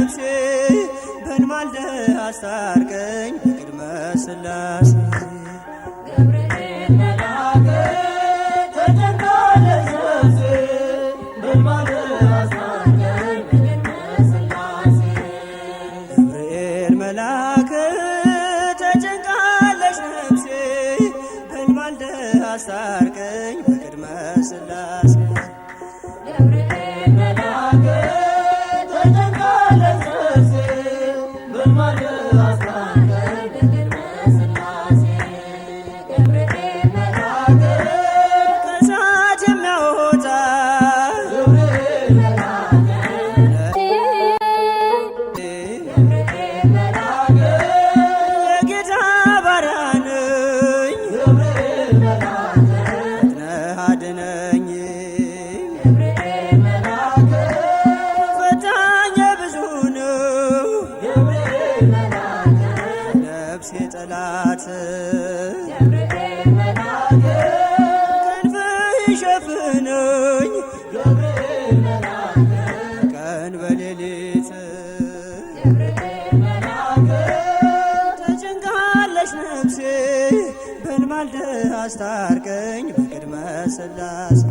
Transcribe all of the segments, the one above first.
ነፍሴ በልማልደ አስታርቀኝ በቅድመ ሥላሴ ገብርኤል መልአከ ተጨንቃለች ነፍሴ በልማልደ አስታርቀኝ በቅድመ ሥላሴ ገብርኤል መልአከ ተጨንቃለች ነፍሴ በልማልደ አስታርቀኝ በቅድመ ሥላሴ ገብርኤል መልአከ ተጨንቃለች ነፍሴ በልማልደ አስታርቀኝ በቅድመ ሥላሴ ገብርኤል መልአከ ከእሳት የሚያወጣ ገብርኤል መልአከ ገብርኤል መልአከ የጌታ ባሪያ ነኝ ገብርኤል መልአከ ነህ አድነኝ ገብርኤል መልአከ ፈታኝ ብዙ ነው ገብርኤል መልአከ ነፍሴ ጠላት ገብርኤል መልአከ ክንፍህ ይሸፍነኝ ገብርኤል መልአከ ቀን በሌሊት ገብርኤል መልአከ ተጨንቃለች ነፍሴ በልማልደ አስታርቀኝ በቅድመ ሥላሴ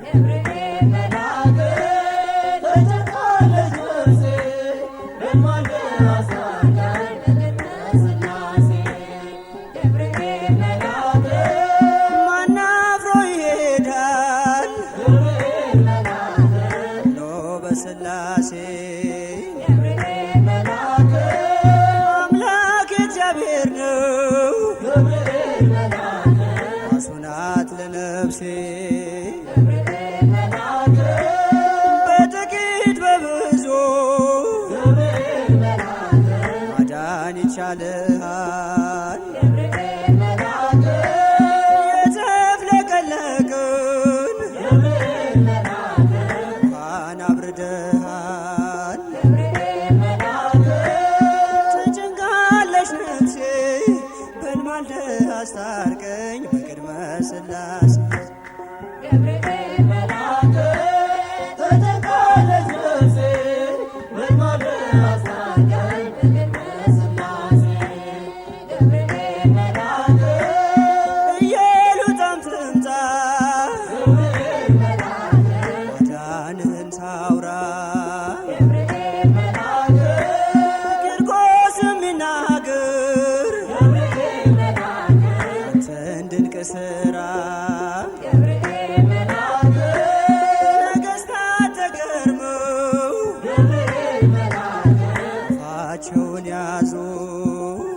ገብርኤል መልአከ ተጨንቃለች ነፍሴ በልማልደ አስታርቀኝ በቅድመ ሥላሴ ገብርኤል መልአከ ማን አፍሮ ይሄዳል ገብርኤል መልአከ ኖ በሥላሴ ገብርኤል መልአከ አምላክ እግዚአብሔር ነው ገብርኤል መልአከ ዋሱ ናት ለነፍሴ ገብርኤል መልአከ በጥቂት በብዙ ገብርኤል መልአከ ማዳን ይቻልሃል ገብርኤል መልአከ የተፍለቀለቅን ገብርኤል መልአከ እንኳን አብርደሃል ገብርኤል መልአከ ተጨንቃለች ነፍሴ በልማልደ አስታርቀኝ በቅድመ ሥላሴ ገብርኤል መልአከ ተጨንቃለች ነፍሴ በልማልደ አስታርቀኝ በቅድመ ሥላሴ ገብርኤል መልአከ ኢየሉጣም ትምጣ ገብርኤል መልአከ ማዳንህን ታውራ ገብርኤል መልአከ ቂርቆስም ይናገር ገብርኤል መልአከ አንተን ድንቅ ሥራ ገብርኤል መልአከ ነገሥታት ተገርመው ገብርኤል መልአከ አፋቸውን ያዙ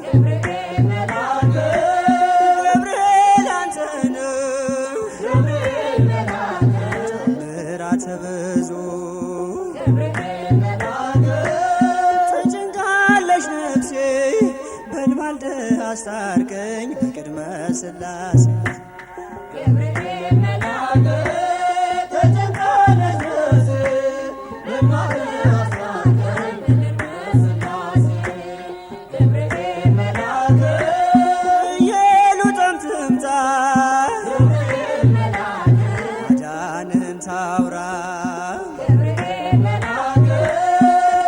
ገብርኤል መልአከ ገብርኤል አንተ ነህ ገብርኤል መልአከ ምሕረት ብዙ ገብርኤል መልአከ ተጨንቃለች ነፍሴ በልማልደ አስታርቀኝ በቅድመ ሥላሴ ገብርኤል መልአከ ተጨንቃለች ነፍሴ በልማልደ አስታርቀኝ በቅድመ ሥላሴ ገብርኤል መልአከ ኢየሉጣም ትምጣ ገብርኤል መልአከ ማዳንህን ታውራ ገብርኤል መልአከ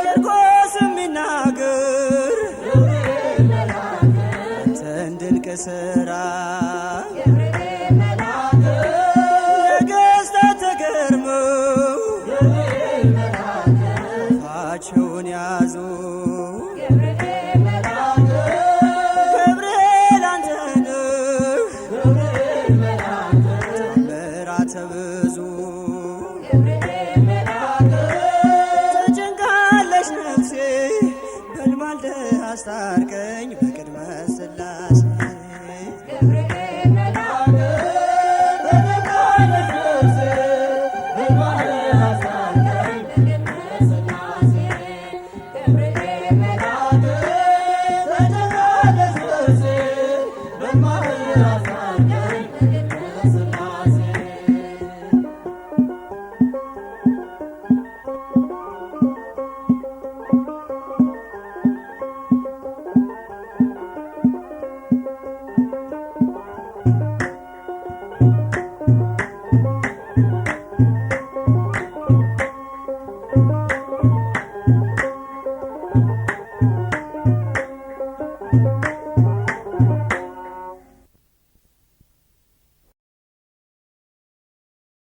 ቂርቆስም ይናገር ገብርኤል መልአከ አንተን ድንቅ ሥራ ገብርኤል መልአከ ነገሥታት ተገርመው ገብርኤል መልአከ አፋቸውን ያዙ ገብርኤል መልአከ ገብርኤል አንተ ነህ ገብርኤል መልአከ ምሕረት ብዙ ገብርኤል መልአከ ተጨንቃለች ነፍሴ በልማልደ አስታርቀኝ በቅድመ ሥላሴ ገብርኤል መልአከ ተጨንቃለች ነፍሴ በልማልደ አስታርቀኝ በቅድመ ሥላሴ ገብርኤል